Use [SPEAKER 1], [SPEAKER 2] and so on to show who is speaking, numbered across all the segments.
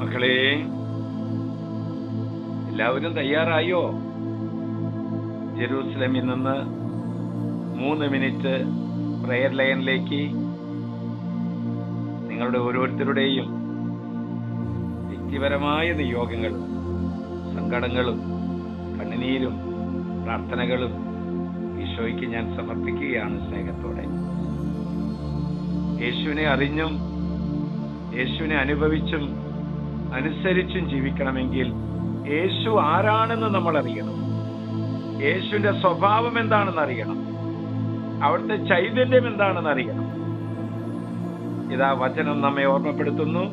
[SPEAKER 1] മക്കളെ, എല്ലാവരും തയ്യാറായോ? ജെറൂസലേമിൽ നിന്ന് 3 മിനിറ്റ് പ്രയർ ലൈനിലേക്ക് നിങ്ങളുടെ ഓരോരുത്തരുടെയും വ്യക്തിപരമായ നിയോഗങ്ങളും സങ്കടങ്ങളും കണ്ണുനീരും പ്രാർത്ഥനകളും ഈശോയ്ക്ക് ഞാൻ സമർപ്പിക്കുകയാണ് സ്നേഹത്തോടെ. യേശുവിനെ അറിഞ്ഞും യേശുവിനെ അനുഭവിച്ചും അനുസരിച്ചും ജീവിക്കണമെങ്കിൽ യേശു ആരാണെന്ന് നമ്മൾ അറിയണം. യേശുവിന്റെ സ്വഭാവം എന്താണെന്ന് അറിയണം. അവിടുത്തെ ചൈതന്യം എന്താണെന്ന് അറിയണം. ഇതാ വചനം നമ്മെ ഓർമ്മപ്പെടുത്തുന്നു.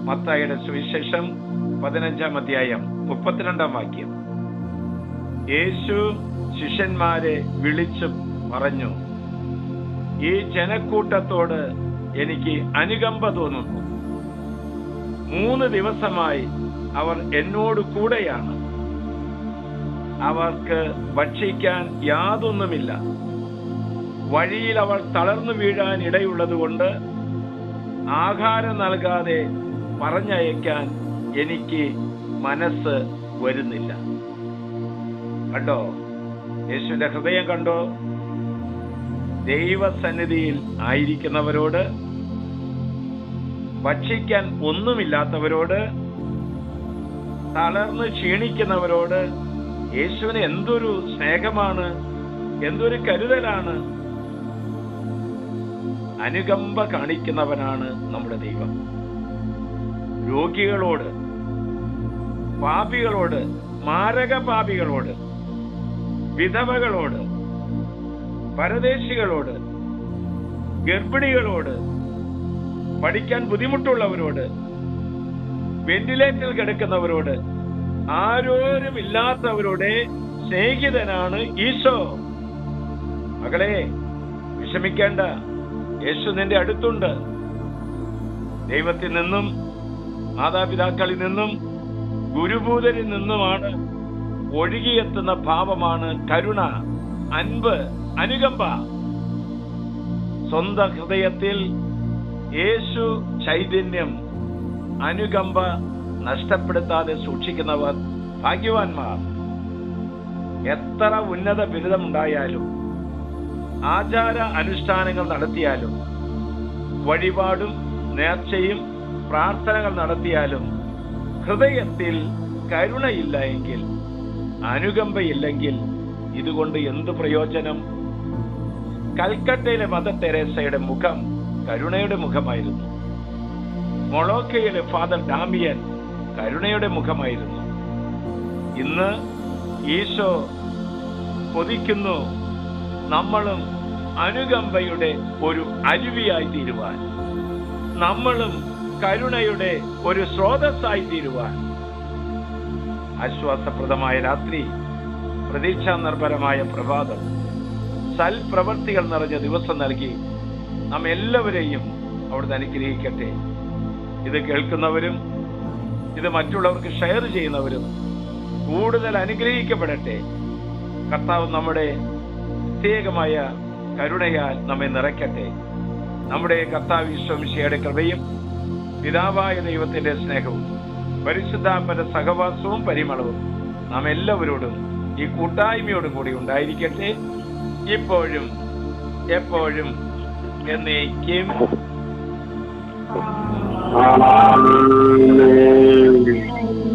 [SPEAKER 1] മത്തായിയുടെ സുവിശേഷം 15-ാം അധ്യായം 32-ാം വാക്യം. യേശു ശിഷ്യന്മാരെ വിളിച്ചു പറഞ്ഞു, ഈ ജനക്കൂട്ടത്തോട് എനിക്ക് അനുകമ്പ തോന്നുന്നു. 3 ദിവസമായി അവർ എന്നോട് കൂടെയാണ്. അവർക്ക് ഭക്ഷിക്കാൻ യാതൊന്നുമില്ല. വഴിയിൽ അവർ തളർന്നു വീഴാൻ ഇടയുള്ളത് കൊണ്ട് ആഹാരം നൽകാതെ പറഞ്ഞയക്കാൻ എനിക്ക് മനസ്സ് വരുന്നില്ല. കണ്ടോ? യേശുവിന്റെ ഹൃദയം കണ്ടോ? ദൈവസന്നിധിയിൽ ആയിരിക്കുന്നവരോട്, ഭക്ഷിക്കാൻ ഒന്നുമില്ലാത്തവരോട്, തളർന്ന് ക്ഷീണിക്കുന്നവരോട് യേശുവിന് എന്തൊരു സ്നേഹമാണ്, എന്തൊരു കരുതലാണ്. അനുകമ്പ കാണിക്കുന്നവനാണ് നമ്മുടെ ദൈവം. രോഗികളോട്, പാപികളോട്, മാരക പാപികളോട്, വിധവകളോട്, പരദേശികളോട്, ഗർഭിണികളോട്, പഠിക്കാൻ ബുദ്ധിമുട്ടുള്ളവരോട്, വെന്റിലേറ്ററിൽ കിടക്കുന്നവരോട്, ആരോരുമില്ലാത്തവരുടെ സ്നേഹിതനാണ് ഈശോ. മകളെ, വിഷമിക്കേണ്ട. യേശു നിന്റെ അടുത്തുണ്ട്. ദൈവത്തിൽ നിന്നും, മാതാപിതാക്കളിൽ നിന്നും, ഗുരുഭൂതരിൽ നിന്നുമാണ് ഒഴുകിയെത്തുന്ന ഭാവമാണ് കരുണ, അൻപ്, അനുകമ്പ. സ്വന്തം ഹൃദയത്തിൽ യേശു ചൈതന്യം, അനുകമ്പ നഷ്ടപ്പെടുത്താതെ സൂക്ഷിക്കുന്നവർ ഭാഗ്യവാന്മാർ. എത്ര ഉന്നത ബിരുദമുണ്ടായാലും, ആചാര അനുഷ്ഠാനങ്ങൾ നടത്തിയാലും, വഴിപാടും നേർച്ചയും പ്രാർത്ഥനകൾ നടത്തിയാലും ഹൃദയത്തിൽ കരുണയില്ല എങ്കിൽ, അനുകമ്പയില്ലെങ്കിൽ ഇതുകൊണ്ട് എന്ത് പ്രയോജനം? കൽക്കട്ടയിലെ മദർ തെരേസയുടെ മുഖം കരുണയുടെ മുഖമായിരുന്നു. മൊളോക്കയിലെ ഫാദർ ഡാമിയൻ കരുണയുടെ മുഖമായിരുന്നു. ഇന്ന് ഈശോ കൊതിക്കുന്നു നമ്മളും അനുകമ്പയുടെ ഒരു അരുവിയായി തീരുവാൻ, നമ്മളും കരുണയുടെ ഒരു സ്രോതസ്സായി തീരുവാൻ. ആശ്വാസപ്രദമായ രാത്രി, പ്രതീക്ഷാ നിർഭരമായ പ്രഭാതം, സൽപ്രവർത്തികൾ നിറഞ്ഞ ദിവസം നൽകി നാം എല്ലാവരെയും അവിടുന്ന് അനുഗ്രഹിക്കട്ടെ. ഇത് കേൾക്കുന്നവരും ഇത് മറ്റുള്ളവർക്ക് ഷെയർ ചെയ്യുന്നവരും കൂടുതൽ അനുഗ്രഹിക്കപ്പെടട്ടെ. കർത്താവ് നമ്മുടെ പ്രത്യേകമായ കരുണയാൽ നമ്മെ നിറയ്ക്കട്ടെ. നമ്മുടെ കർത്താവ് ഈശോ മിശിഹായുടെ കൃപയും പിതാവായ ദൈവത്തിന്റെ സ്നേഹവും പരിശുദ്ധാത്മാവിന്റെ സഹവാസവും പരിമളവും നാം എല്ലാവരോടും ഈ കൂട്ടായ്മയോടും കൂടി ഉണ്ടായിരിക്കട്ടെ, ഇപ്പോഴും എപ്പോഴും എന്നേക്കും.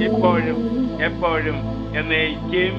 [SPEAKER 1] ഇപ്പോഴും എപ്പോഴും എന്നേക്കും.